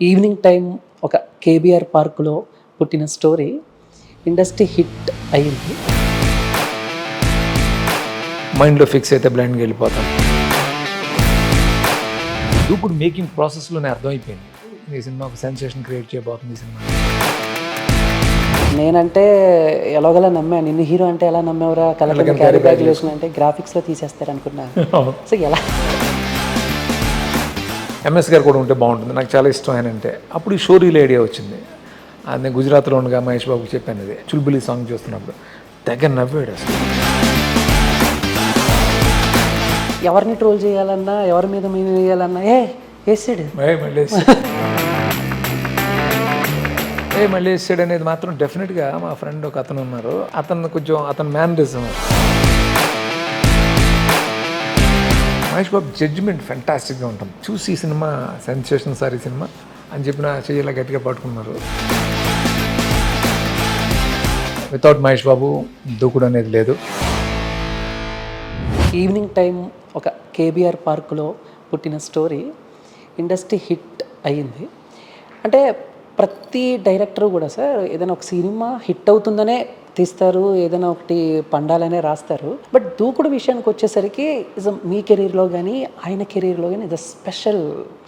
Evening time ఒక KBR పార్కులో పుట్టిన స్టోరీ ఇండస్ట్రీ హిట్ అయింది. మైండ్లో ఫిక్స్ అయితే బ్లైండ్గా వెళ్ళిపోతాం. దూకుడు మేకింగ్ ప్రాసెస్లోనే అర్థమైపోయింది ఈ సినిమా ఒక సెన్సేషన్ క్రియేట్ చేయబోతుంది. ఈ సినిమా నేనంటే ఎలాగోలా నమ్మా, నిన్ను హీరో అంటే ఎలా నమ్మేవరా, కలర్ క్యాలిక్యులేషన్ అంటే గ్రాఫిక్స్లో తీసేస్తారు అనుకున్నా. సో ఎలా ఎంఎస్ గారు కూడా ఉంటే బాగుంటుంది, నాకు చాలా ఇష్టం ఆయన అంటే. అప్పుడు ఈ షోరీల ఐడియా వచ్చింది. అది నేను గుజరాత్లో ఉండగా మహేష్ బాబుకి చెప్పాను. ఇది చుల్బులి సాంగ్ చూస్తున్నప్పుడు దగ్గర నవ్వాడు అసలు. ఎవరిని ట్రోల్ చేయాలన్నా, ఎవరి మీద మేము వేయాలన్నా వేసాడు మళ్ళీ వేసాడు అనేది మాత్రం డెఫినెట్గా మా ఫ్రెండ్ ఒక అతను ఉన్నారు, అతను మేనరిజం. మహేష్ బాబు జడ్జిమెంట్ ఫెంటాస్టిక్గా ఉంటుంది. చూసి ఈ సినిమా సెన్సేషన్ సార్ ఈ సినిమా అని చెప్పిన చెయ్యిలా గట్టిగా పట్టుకున్నారు. వితౌట్ మహేష్ బాబు దూకుడు అనేది లేదు. ఈవినింగ్ టైం ఒక కేబీఆర్ పార్కులో పుట్టిన స్టోరీ ఇండస్ట్రీ హిట్ అయ్యింది. అంటే ప్రతి డైరెక్టర్ కూడా సార్ ఏదైనా ఒక సినిమా హిట్ అవుతుందనే తీస్తారు, ఏదైనా ఒకటి పండాలనే రాస్తారు. బట్ దూకుడు విషయానికి వచ్చేసరికి మీ కెరీర్లో కానీ ఆయన కెరీర్లో కానీ ఇది స్పెషల్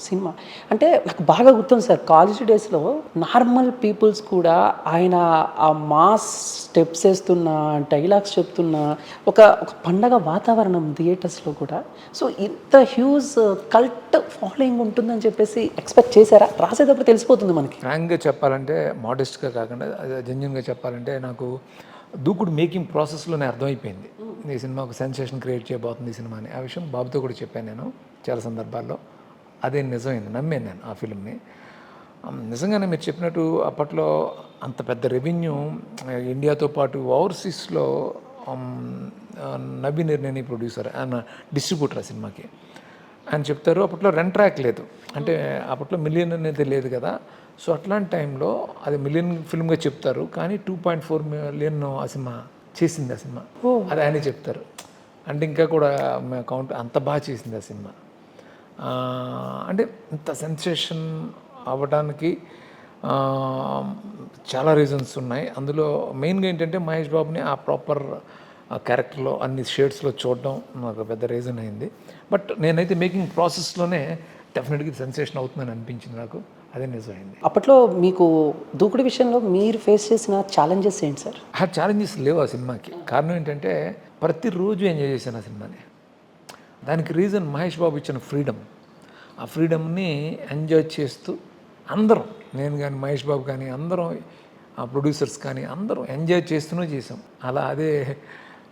సినిమా. అంటే నాకు బాగా గుర్తుంది సార్, కాలేజ్ డేస్లో నార్మల్ పీపుల్స్ కూడా ఆయన ఆ మాస్ స్టెప్స్ వేస్తున్న, డైలాగ్స్ చెప్తున్న ఒక పండగ వాతావరణం థియేటర్స్లో కూడా. సో ఇంత హ్యూజ్ కల్ట్ ఫాలోయింగ్ ఉంటుందని చెప్పేసి ఎక్స్పెక్ట్ చేశారా? రాసేటప్పుడు తెలిసిపోతుంది మనకి. ఫ్రాంక్గా చెప్పాలంటే, మోడెస్ట్గా కాకుండా జెన్యున్గా చెప్పాలంటే, నాకు దూకుడు మేకింగ్ ప్రాసెస్లోనే అర్థమైపోయింది ఈ సినిమా ఒక సెన్సేషన్ క్రియేట్ చేయబోతుంది ఈ సినిమా అని. ఆ విషయం బాబుతో కూడా చెప్పాను నేను చాలా సందర్భాల్లో. అదే నిజమైంది, నమ్మాను నేను ఆ ఫిల్మ్ని. నిజంగానే మీరు చెప్పినట్టు అప్పట్లో అంత పెద్ద రెవెన్యూ ఇండియాతో పాటు ఓవర్సీస్లో నబీన్ నిర్ణయని ప్రొడ్యూసర్, ఆయన డిస్ట్రిబ్యూటర్ ఆ సినిమాకి. ఆయన చెప్తారు అప్పట్లో రెంట్ ట్రాక్ లేదు, అంటే అప్పట్లో మిలియన్ అనేది లేదు కదా. సో అట్లాంటి టైంలో అది మిలియన్ ఫిల్మ్గా చెప్తారు, కానీ 2.4 మిలియన్ ఆ సినిమా చేసింది. ఆ సినిమా అది ఆయనే చెప్తారు. అంటే ఇంకా కూడా కౌంట్ అంత బాగా చేసింది ఆ సినిమా. అంటే ఇంత సెన్సేషన్ అవ్వడానికి చాలా రీజన్స్ ఉన్నాయి. అందులో మెయిన్గా ఏంటంటే మహేష్ బాబుని ఆ ప్రాపర్ క్యారెక్టర్లో అన్ని షేడ్స్లో చూడడం నాకు పెద్ద రీజన్ అయింది. బట్ నేనైతే మేకింగ్ ప్రాసెస్లోనే డెఫినెట్గా సెన్సేషన్ అవుతుందని అనిపించింది నాకు. అదే నిజమైంది. అప్పట్లో మీకు దూకుడు విషయంలో మీరు ఫేస్ చేసిన ఛాలెంజెస్ ఏంటి సార్? ఆ ఛాలెంజెస్ లేవు ఆ సినిమాకి. కారణం ఏంటంటే ప్రతిరోజు ఎంజాయ్ చేశాను ఆ సినిమాని. దానికి రీజన్ మహేష్ బాబు ఇచ్చిన ఫ్రీడమ్. ఆ ఫ్రీడమ్ని ఎంజాయ్ చేస్తూ అందరం, నేను కానీ మహేష్ బాబు కానీ అందరం, ఆ ప్రొడ్యూసర్స్ కానీ అందరం ఎంజాయ్ చేస్తూనే చేసాం. అలా అదే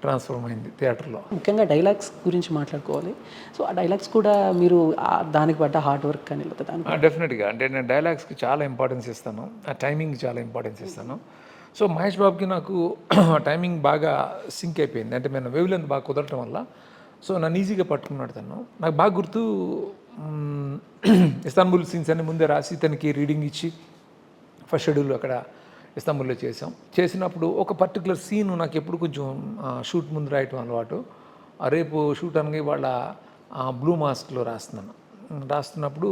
ట్రాన్స్ఫార్మ్ అయింది థియేటర్లో. ముఖ్యంగా డైలాగ్స్ గురించి మాట్లాడుకోవాలి. సో ఆ డైలాగ్స్ కూడా మీరు దానికి పడ్డ హార్డ్ వర్క్ కానీ లేకపోతే దానికి డెఫినెట్గా అంటే నేను డైలాగ్స్కి చాలా ఇంపార్టెన్స్ ఇస్తాను, ఆ టైమింగ్కి చాలా ఇంపార్టెన్స్ ఇస్తాను. సో మహేష్ బాబుకి నాకు టైమింగ్ బాగా సింక్ అయిపోయింది. అంటే నేను వేవ్ లెంత్ బాగా కుదరటం వల్ల సో నన్ను ఈజీగా పట్టుకున్నాడు తను. నాకు బాగా గుర్తు, ఇస్తాన్బుల్ సీన్స్ అన్ని ముందే రాసి తనకి రీడింగ్ ఇచ్చి ఫస్ట్ షెడ్యూల్ అక్కడ ఇస్తాంబుల్లో చేసినప్పుడు ఒక పర్టికులర్ సీన్ నాకు ఎప్పుడు కొంచెం షూట్ ముందు రాయటం అలవాటు. రేపు షూట్ అనగా వాళ్ళ బ్లూ మాస్క్లో రాస్తున్నప్పుడు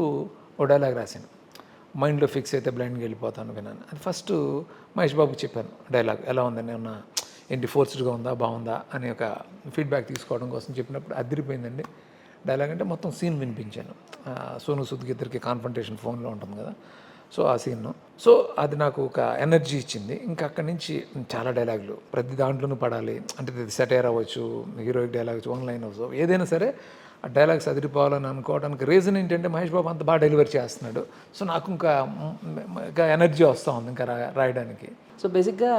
ఓ డైలాగ్ రాశాను, మైండ్లో ఫిక్స్ అయితే బ్లైండ్గా వెళ్ళిపోతాను విన్నాను. అది ఫస్ట్ మహేష్ బాబుకి చెప్పాను డైలాగ్ ఎలా ఉందని, ఏమన్నా ఏంటి ఫోర్స్డ్గా ఉందా బాగుందా అని ఒక ఫీడ్బ్యాక్ తీసుకోవడం కోసం చెప్పినప్పుడు అదిరిపోయిందండి డైలాగ్. అంటే మొత్తం సీన్ వినిపించాను. సోను సూద్కి ఇద్దరికి కాన్ఫంటేషన్ ఫోన్లో ఉంటుంది కదా, సో ఆ సీన్. సో అది నాకు ఒక ఎనర్జీ ఇచ్చింది. ఇంకా అక్కడి నుంచి చాలా డైలాగులు ప్రతి దాంట్లోనూ పడాలి. అంటే సెటైర్ అవ్వచ్చు, హీరోయిక్ డైలాగ్, వన్ లైన్ అవ్వచ్చు, ఏదైనా సరే ఆ డైలాగ్స్ అదిరిపోవాలని అనుకోవడానికి రీజన్ ఏంటంటే మహేష్ బాబు అంత బాగా డెలివరీ చేస్తున్నాడు. సో నాకు ఇంకా ఎనర్జీ వస్తూ ఉంది ఇంకా రాయడానికి. సో బేసిక్గా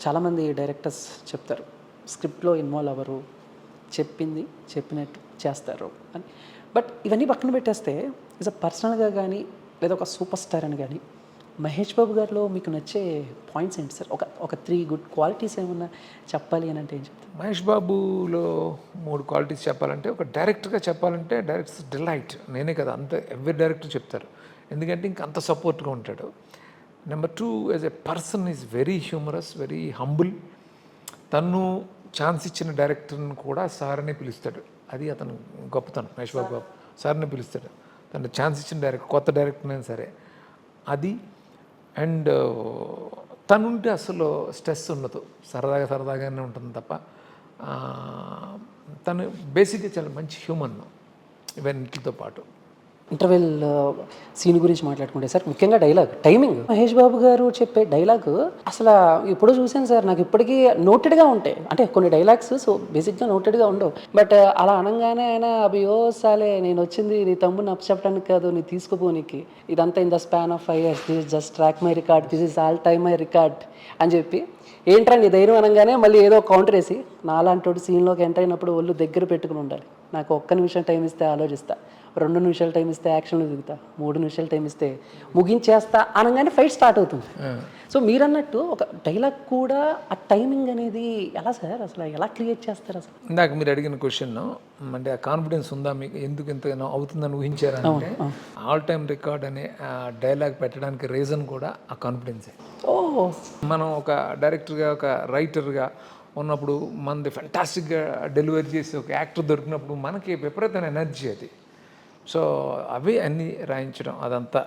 చాలామంది డైరెక్టర్స్ చెప్తారు స్క్రిప్ట్లో ఇన్వాల్వ్ అవ్వరు, చెప్పింది చెప్పినట్టు చేస్తారు అని. బట్ ఇవన్నీ పక్కన పెట్టేస్తే ఇస్ పర్సనల్గా కానీ లేదా ఒక సూపర్ స్టార్ అని కానీ మహేష్ బాబు గారిలో మీకు నచ్చే పాయింట్స్ ఏంటి సార్? ఒక 3 గుడ్ క్వాలిటీస్ ఏమన్నా చెప్పాలి అని అంటే ఏం చెప్తారు? మహేష్ బాబులో 3 క్వాలిటీస్ చెప్పాలంటే, ఒక డైరెక్టర్గా చెప్పాలంటే డైరెక్టర్స్ డిలైట్. నేనే కదా, అంత ఎవ్రీ డైరెక్టర్ చెప్తారు, ఎందుకంటే ఇంక అంత సపోర్ట్గా ఉంటాడు. Number 2, as a person is very humorous, very humble. తను ఛాన్స్ ఇచ్చిన డైరెక్టర్ని కూడా సార్ అని పిలుస్తాడు. అది అతను గొప్పతనం. మహేష్ బాబు సార్ని పిలుస్తాడు. తను ఛాన్స్ ఇచ్చిన డైరెక్టర్, కొత్త డైరెక్టర్ అయినా సరే అది. అండ్ తనుంటే అసలు స్ట్రెస్ ఉండదు, సరదాగానే ఉంటుంది తప్ప తను బేసిక్గా చాలా మంచి హ్యూమన్ ఇవన్నిటితో పాటు. ఇంటర్వెల్ సీన్ గురించి మాట్లాడుకుంటే సార్, ముఖ్యంగా డైలాగ్ టైమింగ్, మహేష్ బాబు గారు చెప్పే డైలాగ్ అసలు ఎప్పుడో చూశాను సార్, నాకు ఇప్పటికీ నోటెడ్గా ఉంటాయి. అంటే కొన్ని డైలాగ్స్ సో బేసిక్గా నోటెడ్గా ఉండవు, బట్ అలా అనగానే ఆయన అభియో సాలే, నేను వచ్చింది నీ తమ్ముడిని అప్పచెప్పడానికి కాదు, నీ తీసుకుపోనీకి, ఇదంతా in the span of 5 years, this just track my record, this is all time my record అని చెప్పి, ఏంట్రా నీ ధైర్యం అనగానే మళ్ళీ ఏదో కౌంటర్ వేసి, నాలాంటి సీన్లోకి ఎంటర్ అయినప్పుడు ఒళ్ళు దగ్గర పెట్టుకుని ఉండాలి, నాకు ఒక్క నిమిషం టైం ఇస్తే ఆలోచిస్తా, 2 నిమిషాలు టైం ఇస్తే యాక్షన్లో దిగుతా, 3 నిమిషాలు టైం ఇస్తే ముగించేస్తా అనగానే ఫైట్ స్టార్ట్ అవుతుంది. సో మీరు అన్నట్టు ఒక డైలాగ్ కూడా ఆ టైమింగ్ అనేది ఎలా సార్, అసలు ఎలా క్రియేట్ చేస్తారు అసలు? ఇందాక మీరు అడిగిన క్వశ్చన్ అంటే ఆ కాన్ఫిడెన్స్ ఉందా మీకు, ఎందుకు ఇంత అవుతుందని ఊహించారంటే ఆల్ టైమ్ రికార్డ్ అనే డైలాగ్ పెట్టడానికి రీజన్ కూడా ఆ కాన్ఫిడెన్సే. ఓ, మనం ఒక డైరెక్టర్గా, ఒక రైటర్గా ఉన్నప్పుడు మనది ఫెంటాస్టిక్గా డెలివరీ చేసి ఒక యాక్టర్ దొరికినప్పుడు మనకి విపరీతమైన ఎనర్జీ అది. సో అవి అన్నీ రాయించడం అదంతా,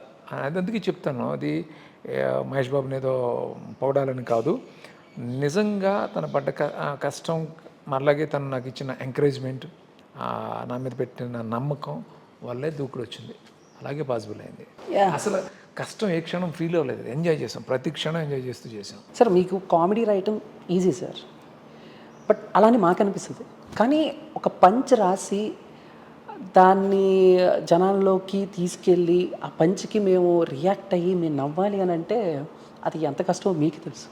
అది అందుకే చెప్తాను, అది మహేష్ బాబుని ఏదో పొగడాలని కాదు, నిజంగా తన పడ్డ కష్టం, అలాగే తను నాకు ఇచ్చిన ఎంకరేజ్మెంట్, నా మీద పెట్టిన నమ్మకం వల్లే దూకుడు వచ్చింది, అలాగే పాసిబుల్ అయింది. అసలు కష్టం ఏ క్షణం ఫీల్ అవ్వలేదు, ఎంజాయ్ చేసాం, ప్రతి క్షణం ఎంజాయ్ చేస్తూ చేసాం. సార్ మీకు కామెడీ రాయటం ఈజీ సార్, బట్ అలానే మాకు అనిపిస్తుంది, కానీ ఒక పంచ్ రాసి దాన్ని జనాల్లోకి తీసుకెళ్ళి ఆ పంచ్కి మేము రియాక్ట్ అయ్యి మేము నవ్వాలి అని అంటే అది ఎంత కష్టమో మీకు తెలుసు.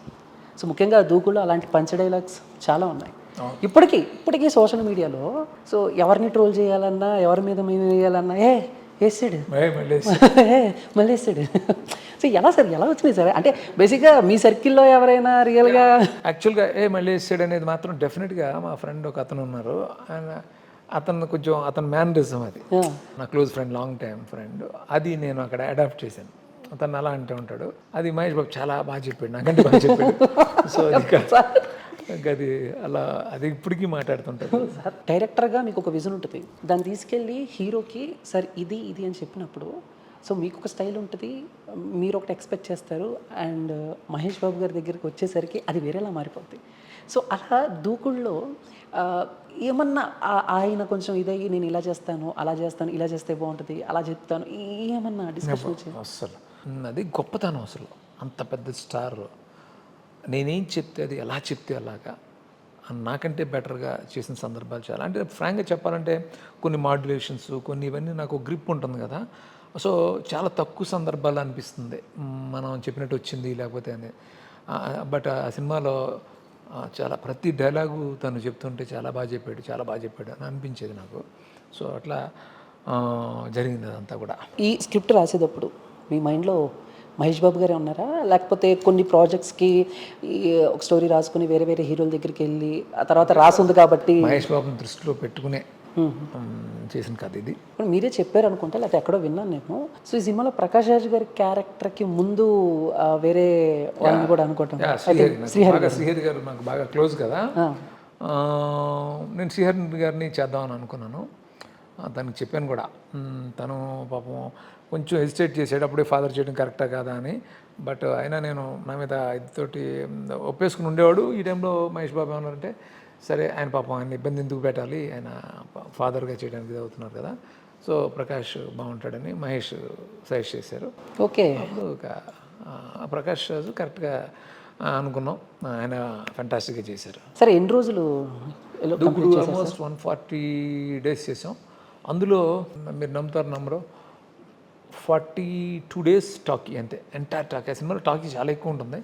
సో ముఖ్యంగా దూకుల్లో అలాంటి పంచ్ డైలాగ్స్ చాలా ఉన్నాయి ఇప్పటికీ సోషల్ మీడియాలో. సో ఎవరిని ట్రోల్ చేయాలన్నా, ఎవరి మీద మేము వేయాలన్నా వేసాడు మళ్ళీ వేసాడు. సో ఎలా సార్, ఎలా వచ్చినాయి సార్? అంటే బేసిక్గా మీ సర్కిల్లో ఎవరైనా రియల్గా యాక్చువల్గా మళ్ళీ వేసాడు అనేది మాత్రం డెఫినెట్గా మా ఫ్రెండ్ ఒక అతను ఉన్నారు, ఆయన అతను కొంచెం అతను మ్యానరిజం అది, నా close friend, long time friend, అది నేను అక్కడ అడాప్ట్ చేశాను. అతను అలా అంటూ ఉంటాడు, అది మహేష్ బాబు చాలా బాగా చెప్పాడు, నాకంటే బాగా చెప్పాడు. సో అది అలా అది ఇప్పటికీ మాట్లాడుతుంటాడు. సార్ డైరెక్టర్గా మీకు ఒక విజన్ ఉంటుంది, దాన్ని తీసుకెళ్ళి హీరోకి సార్ ఇది అని చెప్పినప్పుడు సో మీకు ఒక స్టైల్ ఉంటుంది, మీరు ఒకటి ఎక్స్పెక్ట్ చేస్తారు, అండ్ మహేష్ బాబు గారి దగ్గరికి వచ్చేసరికి అది వేరేలా మారిపోద్ది. సో అలా దూకుల్లో ఏమన్నా ఆయన కొంచెం ఇదయ్యి నేను ఇలా చేస్తాను, అలా చేస్తాను, ఇలా చేస్తే బాగుంటుంది, అలా చెప్తాను, ఏమన్నా డిస్కషన్? అసలు అది గొప్పతనం, అసలు అంత పెద్ద స్టార్ నేనేం చెప్తే అది, ఎలా చెప్తే అలాగా, నాకంటే బెటర్గా చేసిన సందర్భాలు చాలా. అంటే ఫ్రాంక్గా చెప్పాలంటే కొన్ని మాడ్యులేషన్స్, కొన్ని ఇవన్నీ నాకు గ్రిప్ ఉంటుంది కదా, సో చాలా తక్కువ సందర్భాలు అనిపిస్తుంది మనం చెప్పినట్టు వచ్చింది లేకపోతే అనేది. బట్ ఆ సినిమాలో చాలా ప్రతి డైలాగు తను చెప్తుంటే చాలా బాగా చెప్పాడు అని అనిపించేది నాకు. సో అట్లా జరిగింది అదంతా కూడా. ఈ స్క్రిప్ట్ రాసేటప్పుడు మీ మైండ్లో మహేష్ బాబు గారే ఉన్నారా, లేకపోతే కొన్ని ప్రాజెక్ట్స్కి ఒక స్టోరీ రాసుకుని వేరే వేరే హీరోల దగ్గరికి వెళ్ళి ఆ తర్వాత రాసుంది కాబట్టి మహేష్ బాబుని దృష్టిలో పెట్టుకునే చేసిన కథ ఇది? మీరే చెప్పారు అనుకుంటా, లేకపోతే ఎక్కడో విన్నాను నేను. సో ఈ సినిమాలో ప్రకాష్ రాజ్ గారి క్యారెక్టర్కి ముందు వేరే వాళ్ళని కూడా అనుకోవటం, శ్రీహరి గారు నాకు బాగా క్లోజ్ కదా, నేను శ్రీహరి గారిని చేద్దామని అనుకున్నాను. తనకి చెప్పాను కూడా, తను పాపం కొంచెం హెసిటేట్ చేసాడు అప్పుడే ఫాదర్ చేయడం కరెక్టా కాదా అని, బట్ అయినా నేను నా మీద ఇదితోటి ఒప్పేసుకుని ఉండేవాడు. ఈ టైంలో మహేష్ బాబు ఏమన్నారంటే, సరే ఆయన పాపం ఆయన ఇబ్బంది ఎందుకు పెట్టాలి, ఆయన ఫాదర్గా చేయడానికి ఇది అవుతున్నారు కదా, సో ప్రకాష్ బాగుంటాడని మహేష్ సజెస్ట్ చేశారు. ఓకే, అప్పుడు ఒక ప్రకాష్ రాజు కరెక్ట్గా అనుకున్నాం, ఆయన ఫెంటాస్టిక్గా చేశారు. సరే ఎన్ని రోజులు? ఆల్మోస్ట్ 140 days చేసాం. అందులో మీరు నమ్మరు 42 days టాకీ, అంతే ఎంటైర్ టాకీ. ఆ సినిమాలో టాకీ చాలా ఎక్కువ ఉంటుంది.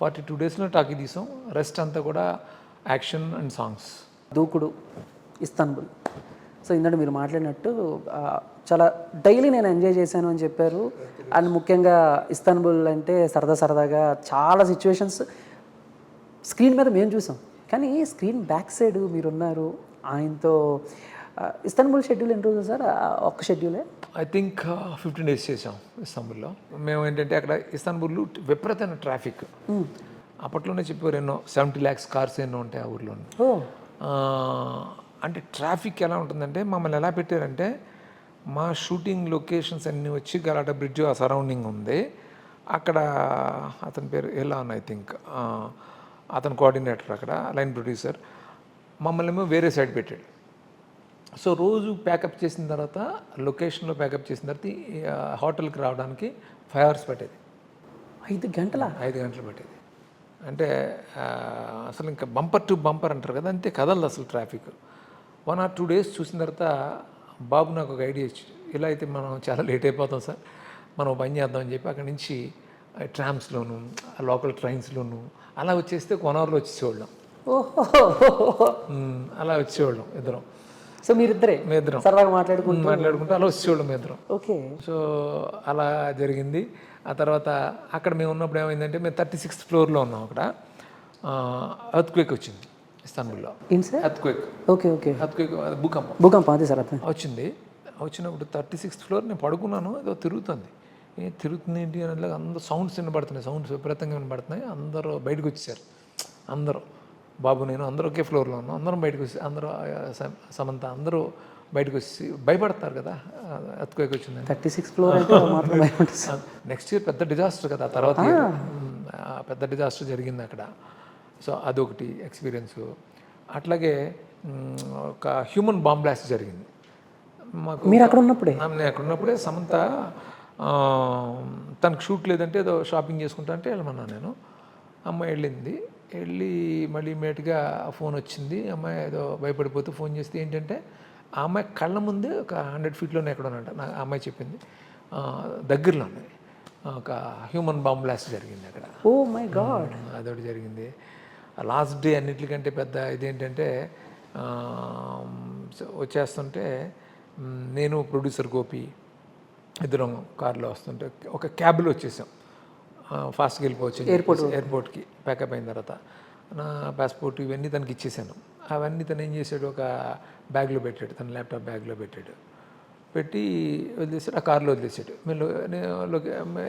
42 daysలో టాకీ తీసాం, రెస్ట్ అంతా కూడా యాక్షన్ అండ్ సాంగ్స్. దూకుడు, ఇస్తాన్బుల్, సో ఇందాక మీరు మాట్లాడినట్టు చాలా డైలీ నేను ఎంజాయ్ చేశాను అని చెప్పారు. అండ్ ముఖ్యంగా ఇస్తాన్బుల్ అంటే సరదాగా చాలా సిచ్యువేషన్స్ స్క్రీన్ మీద మేము చూసాం, కానీ స్క్రీన్ బ్యాక్ సైడ్ మీరున్నారు ఆయనతో. ఇస్తాన్బుల్ షెడ్యూల్ ఎన్ని రోజులు సార్? ఒక్క షెడ్యూలే ఐ థింక్ 15 days చేసాం ఇస్తాన్బుల్లో. మేము ఏంటంటే అక్కడ ఇస్తాన్బుల్లో విపరీతమైన ట్రాఫిక్, అప్పట్లోనే చెప్పారు ఎన్నో 70 lakhs కార్స్ ఎన్నో ఉంటాయి ఆ ఊర్లో. అంటే ట్రాఫిక్ ఎలా ఉంటుందంటే మమ్మల్ని ఎలా పెట్టారంటే మా షూటింగ్ లొకేషన్స్ అన్నీ వచ్చి గలాట బ్రిడ్జ్ ఆ సరౌండింగ్ ఉంది. అక్కడ అతని పేరు ఎలాన్ ఐ థింక్, అతను కోఆర్డినేటర్ అక్కడ లైన్ ప్రొడ్యూసర్. మమ్మల్ని ఏమో వేరే సైడ్ పెట్టాడు. సో రోజు ప్యాకప్ చేసిన తర్వాత లొకేషన్లో ప్యాకప్ చేసిన తర్వాత హోటల్కి రావడానికి 5 hours పట్టేది. 5 గంటల 5 గంటలు పట్టేది. అంటే అసలు ఇంకా బంపర్ టు బంపర్ అంటారు కదా, అంతే కదలదు అసలు ట్రాఫిక్. 1 or 2 days చూసిన తర్వాత బాబు నాకు ఒక ఐడియా ఇచ్చి, ఇలా అయితే మనం చాలా లేట్ అయిపోతాం సార్, మనం పని చేద్దామని చెప్పి అక్కడి నుంచి ట్రామ్స్లోను లోకల్ ట్రైన్స్లోను అలా వచ్చేస్తే 1 hourలో వచ్చేసేవాళ్ళం. ఓహో. అలా వచ్చేవాళ్ళం ఇద్దరం. సో మీరిద్దరే మీ ఇద్దరం సరదాగా మాట్లాడుకుంటూ అలా వచ్చేవాళ్ళం మీ ఇద్దరం. ఓకే. సో అలా జరిగింది. ఆ తర్వాత అక్కడ మేము ఉన్నప్పుడు ఏమైందంటే మేము 36th floorలో ఉన్నాం. అక్కడ ఎర్త్క్వేక్ వచ్చింది ఇస్తాన్బుల్లో. ఏంటి sir? Earthquake. Okay okay. Earthquake భూకంపం అదే సార్ అర్థం వచ్చింది. వచ్చినప్పుడు 36th floor నేను పడుకున్నాను, ఏదో తిరుగుతుంది. తిరుగుతుంది ఏంటి అని అందరూ సౌండ్స్ వినబడుతున్నాయి, సౌండ్స్ విపరీతంగా వినబడుతున్నాయి. అందరూ బయటకు వచ్చేసారు. అందరూ బాబు నేను అందరూ ఒకే ఫ్లోర్లో ఉన్నాం. అందరం బయటకు వచ్చి అందరూ సమంత అందరూ బయటకు వచ్చి భయపడతారు కదా ఎర్త్క్వేక్ వచ్చిందని. 36th floor అంటే మాత్రం నెక్స్ట్ ఇయర్ పెద్ద డిజాస్టర్ కదా, తర్వాత పెద్ద డిజాస్టర్ జరిగింది అక్కడ. సో అదొకటి ఎక్స్పీరియన్స్. అట్లాగే ఒక హ్యూమన్ బాంబ్ బ్లాస్ట్ జరిగింది మాకు. మీరు అక్కడ ఉన్నప్పుడే? నేను అక్కడ ఉన్నప్పుడే సమంత తనకు షూట్ లేదంటే ఏదో షాపింగ్ చేసుకుంటా అంటే వెళ్ళమన్నాను నేను. అమ్మాయి వెళ్ళి మళ్ళీ ఇమీడియట్గా ఫోన్ వచ్చింది. అమ్మాయి ఏదో భయపడిపోతూ ఫోన్ చేస్తే ఏంటంటే ఆ అమ్మాయి కళ్ళ ముందే ఒక 100 feetలోనే ఎక్కడ ఉన్నట్టు నాకు ఆ అమ్మాయి చెప్పింది, దగ్గరలోనే ఒక హ్యూమన్ బాంబ్ బ్లాస్ట్ జరిగింది అక్కడ. Oh my God. అదొకటి జరిగింది. లాస్ట్ డే అన్నిటికంటే పెద్ద ఇదేంటంటే వచ్చేస్తుంటే నేను ప్రొడ్యూసర్ గోపి ఇద్దరం కార్లో వస్తుంటే ఒక క్యాబ్లో వచ్చేసాం. ఫాస్ట్గా వెళ్ళిపోవచ్చు ఎయిర్పోర్ట్కి ప్యాకప్ అయిన తర్వాత. నా పాస్పోర్ట్ ఇవన్నీ తనకి ఇచ్చేసాను. అవన్నీ తను ఏం చేశాడు, ఒక బ్యాగ్లో పెట్టాడు, తన ల్యాప్టాప్ బ్యాగ్లో పెట్టి వదిలేసాడు. ఆ కార్లో వదిలేసాడు. మేము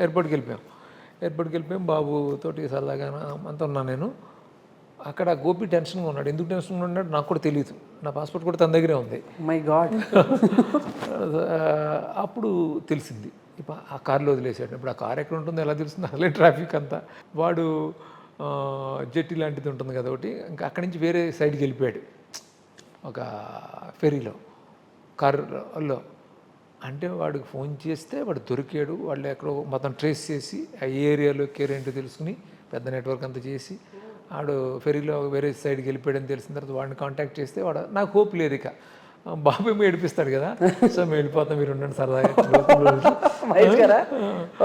ఎయిర్పోర్ట్కి వెళ్ళిపోయాం. బాబుతోటి సరదాగా అంతా ఉన్నాను నేను. అక్కడ గోపి టెన్షన్గా ఉన్నాడు. ఎందుకు టెన్షన్గా ఉన్నాడు నాకు కూడా తెలియదు. నా పాస్పోర్ట్ కూడా తన దగ్గరే ఉంది. My God. అప్పుడు తెలిసింది ఆ కార్లో వదిలేసాడు. ఇప్పుడు ఆ కార్ ఎక్కడ ఉంటుందో ఎలా తెలుస్తుంది, అసలే ట్రాఫిక్ అంతా. వాడు జెట్టి లాంటిది ఉంటుంది కదా ఒకటి, ఇంకా అక్కడి నుంచి వేరే సైడ్కి వెళ్ళిపోయాడు ఒక ఫెరీలో కారులో. అంటే వాడికి ఫోన్ చేస్తే వాడు దొరికాడు. వాళ్ళు ఎక్కడో మొత్తం ట్రేస్ చేసి ఆ ఏరియాలో కేరేంటో తెలుసుకుని పెద్ద నెట్వర్క్ అంతా చేసి వాడు ఫెరీలో వేరే సైడ్కి వెళ్ళిపోయాడని తెలిసిన తర్వాత వాడిని కాంటాక్ట్ చేస్తే వాడు నాకు హోప్ లేదు, ఇక బాబు ఏమో ఏడిపిస్తాడు కదా, సో మేము వెళ్ళిపోతాం, మీరు ఉండండి సరదాగా.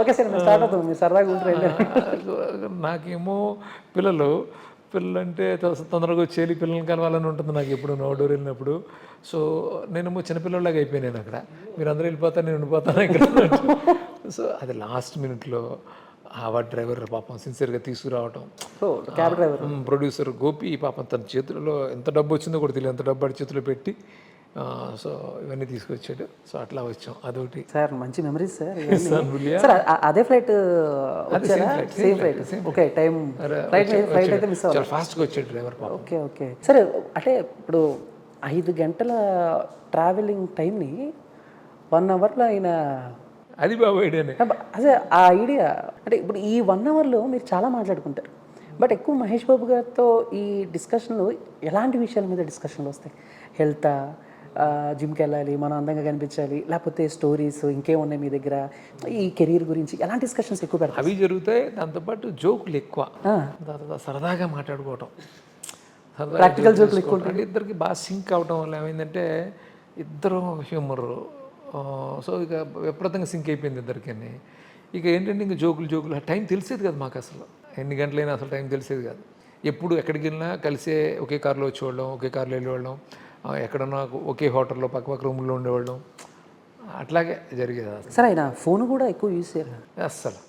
ఓకే సార్ స్టార్ట్ అవుతాం, మీరు సరదాగా ఉంటారు. నాకేమో పిల్లలు అంటే తొందరగా వచ్చేయాలి, పిల్లల్ని కలవాలని ఉంటుంది నాకు ఎప్పుడు అవుట్డోర్ వెళ్ళినప్పుడు. సో నేనేమో చిన్నపిల్లలాగా అయిపోయినాను అక్కడ. మీరు అందరూ వెళ్ళిపోతాను, నేను ఉండిపోతాను ఇక్కడ. సో అది లాస్ట్ మినిట్లో ఆ డ్రైవర్ పాపం సిన్సియర్గా తీసుకురావటం. క్యాబ్ డ్రైవర్ ప్రొడ్యూసర్ గోపి పాపం తన చేతులలో ఎంత డబ్బు వచ్చిందో కూడా తెలియదు, ఎంత డబ్బు వాడి చేతిలో పెట్టి సో ఇవన్నీ తీసుకొచ్చాడు. సో అట్లా వచ్చాం. అదొకటి సార్ మంచి మెమరీస్ సార్. సార్ అదే flight same flight? Okay. Time flight అయితే మిస్ అవ్వాలి. చాలా ఫాస్ట్గా వచ్చాడు డ్రైవర్ పాపం. Okay okay. సరే అంటే ఇప్పుడు 5 గంటల ట్రావెలింగ్ టైంని 1 hourలో అయిన అది బాబు ఐడియానే. అదే ఆ ఐడియా. అంటే ఇప్పుడు ఈ 1 hourలో మీరు చాలా మాట్లాడుకుంటారు, బట్ ఎక్కువ మహేష్ బాబు గారితో ఈ డిస్కషన్లు ఎలాంటి విషయాల మీద డిస్కషన్లు వస్తాయి? హెల్త్, జిమ్కి వెళ్ళాలి, మనం అందంగా కనిపించాలి, లేకపోతే స్టోరీస్ ఇంకేమున్నాయి మీ దగ్గర, ఈ కెరీర్ గురించి ఎలాంటి డిస్కషన్స్ ఎక్కువ పెడతారు? అవి జరుగుతాయి. దాంతోపాటు జోకులు ఎక్కువ, సరదాగా మాట్లాడుకోవటం, ప్రాక్టికల్ జోకులు ఎక్కువ. అంటే ఇద్దరికి బాగా సింక్ అవడం వల్ల ఏమైందంటే ఇద్దరు హ్యూమర్, సో ఇక విపరీతంగా సింక్ అయిపోయింది ఇద్దరికి. ఇక ఏంటంటే ఇంక జోకులు టైం తెలిసేది కదా మాకు, అసలు ఎన్ని గంటలైనా అసలు టైం తెలిసేది కాదు. ఎప్పుడు ఎక్కడికి వెళ్ళినా కలిసే ఒకే కార్లో వచ్చేవాళ్ళం, ఒకే కార్లో వెళ్ళేవాళ్ళం, ఎక్కడన్నా ఒకే హోటల్లో పక్క రూముల్లో ఉండేవాళ్ళం, అట్లాగే జరిగేది. సార్ ఆయన ఫోన్ కూడా ఎక్కువ యూజ్ చేయాలి అస్సలు.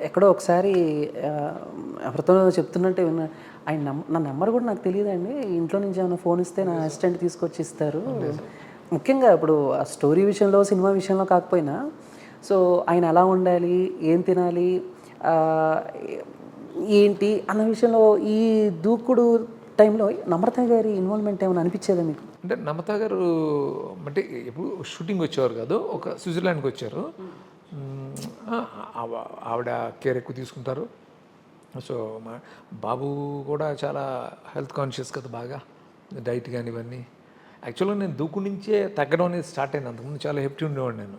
ఎక్కడో ఒకసారి ఎవరితో చెప్తున్నట్టే విన్నా, ఆయన నా నెంబర్ కూడా నాకు తెలియదండి, ఇంట్లో నుంచి ఏమైనా ఫోన్ ఇస్తే నా అసిస్టెంట్ తీసుకొచ్చి ఇస్తారు. ముఖ్యంగా ఇప్పుడు ఆ స్టోరీ విషయంలో, సినిమా విషయంలో కాకపోయినా, సో ఆయన ఎలా ఉండాలి, ఏం తినాలి, ఏంటి అన్న విషయంలో ఈ దూకుడు టైంలో నమ్రత గారి ఇన్వాల్వ్మెంట్ ఏమైనా అనిపించేదా మీకు? అంటే నమత గారు అంటే ఎప్పుడు షూటింగ్ వచ్చేవారు కాదు, ఒక స్విట్జర్లాండ్కి వచ్చారు. ఆవిడ కేర్ ఎక్కువ తీసుకుంటారు. సో మా బాబు కూడా చాలా హెల్త్ కాన్షియస్ కదా, బాగా డైట్ కానీ ఇవన్నీ. యాక్చువల్గా నేను దూకు నుంచే తగ్గడం అనేది స్టార్ట్ అయింది. అంతకుముందు చాలా హెప్టీ ఉండేవాడు నేను.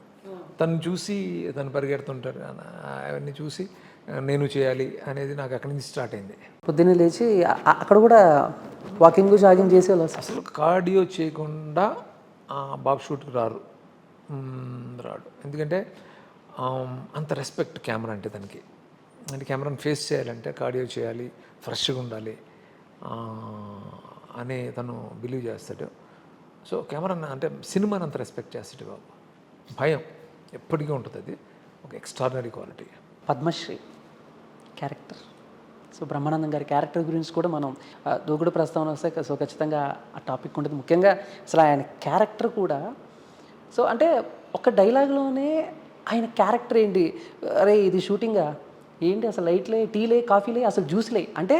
తను చూసి తను పరిగెడుతుంటారు, అవన్నీ చూసి నేను చేయాలి అనేది నాకు అక్కడి నుంచి స్టార్ట్ అయింది. పొద్దున్నే లేచి అక్కడ కూడా వాకింగ్ జాగింగ్ చేసేవాళ్ళు అసలు? అసలు కార్డియో చేయకుండా బాబు షూట్కి రాడు. ఎందుకంటే అంత రెస్పెక్ట్ కెమెరా అంటే దానికి. అంటే కెమెరాని ఫేస్ చేయాలంటే కార్డియో చేయాలి, ఫ్రెష్గా ఉండాలి అని తను బిలీవ్ చేస్తాడు. సో కెమెరాని అంటే సినిమాని అంత రెస్పెక్ట్ చేస్తాడు బాబు. భయం ఎప్పటికీ ఉంటుంది, అది ఒక extraordinary quality. Padmashri character, so Brahmanandam గారి క్యారెక్టర్ గురించి కూడా మనం దూకుడు ప్రస్తావన వస్తే సో ఖచ్చితంగా ఆ టాపిక్ ఉంటుంది. ముఖ్యంగా అసలు ఆయన క్యారెక్టర్ కూడా, సో అంటే ఒక డైలాగ్లోనే ఆయన క్యారెక్టర్ ఏంటి, అరే ఇది షూటింగా ఏంటి, అసలు లైట్లే, టీలే, కాఫీలే, అసలు జ్యూస్లే, అంటే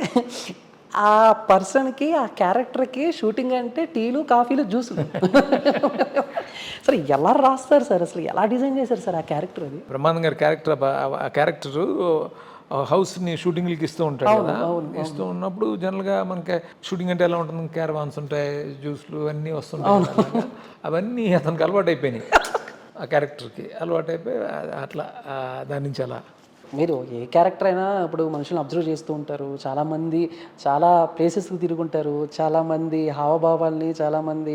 ఆ పర్సన్కి ఆ క్యారెక్టర్కి షూటింగ్ అంటే టీలు, కాఫీలు, జ్యూసులు. సరే ఎలా రాస్తారు సార్, అసలు ఎలా డిజైన్ చేశారు సార్ ఆ క్యారెక్టర్? అది బ్రహ్మానందం గారి క్యారెక్టర్, ఆ క్యారెక్టరు హౌస్ని షూటింగ్లకి ఇస్తూ ఉంటాడు కదా. ఇస్తూ ఉన్నప్పుడు జనరల్గా మనకి షూటింగ్ అంటే ఎలా ఉంటుంది, క్యారవాన్స్ ఉంటాయి, జ్యూస్లు అన్నీ వస్తుంటాయి. అవన్నీ అతనికి అలవాటు అయిపోయినాయి, ఆ క్యారెక్టర్కి అలవాటు అయిపోయి అట్లా దాని నుంచి అలా. మీరు ఏ క్యారెక్టర్ అయినా ఇప్పుడు మనుషులను అబ్జర్వ్ చేస్తూ ఉంటారు, చాలామంది చాలా ప్లేసెస్కి తిరుగుంటారు, చాలామంది హావభావాల్ని, చాలామంది